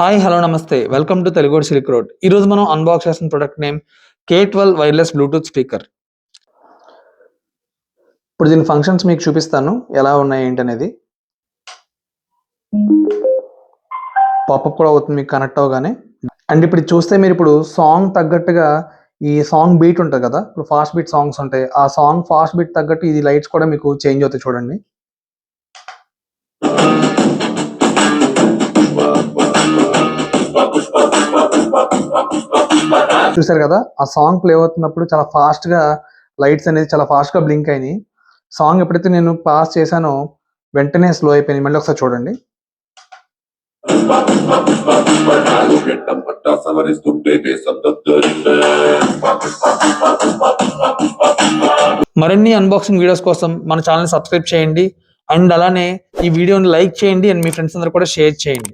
Hi hello నమస్తే welcome to Telugu silk road. ఈరోజు మనం అన్బాక్స్ చేసిన product name K12 wireless Bluetooth speaker. ఇప్పుడు దీని ఫంక్షన్స్ మీకు చూపిస్తాను ఎలా ఉన్నాయి ఏంటనేది. పాపప్ కూడా అవుతుంది మీకు కనెక్ట్ అవగానే. అండ్ ఇప్పుడు చూస్తే మీరు ఇప్పుడు సాంగ్ తగ్గట్టుగా ఈ సాంగ్ బీట్ ఉంటుంది కదా, ఇప్పుడు ఫాస్ట్ బీట్ సాంగ్స్ ఉంటాయి, ఆ సాంగ్ ఫాస్ట్ బీట్ తగ్గట్టు ఇది లైట్స్ కూడా మీకు చేంజ్ అవుతాయి చూడండి. చూసారు కదా, ఆ సాంగ్ ప్లే అవుతున్నప్పుడు చాలా ఫాస్ట్ గా లైట్స్ అనేది చాలా ఫాస్ట్ గా బ్లింక్ అయినాయి. సాంగ్ ఎప్పుడైతే నేను పాస్ చేశానో వెంటనే స్లో అయిపోయింది. మళ్ళీ ఒకసారి చూడండి. మరిన్ని అన్బాక్సింగ్ వీడియోస్ కోసం మన ఛానల్ సబ్స్క్రైబ్ చేయండి అండ్ అలానే ఈ వీడియోని లైక్ చేయండి అండ్ మీ ఫ్రెండ్స్ అందరూ కూడా షేర్ చేయండి.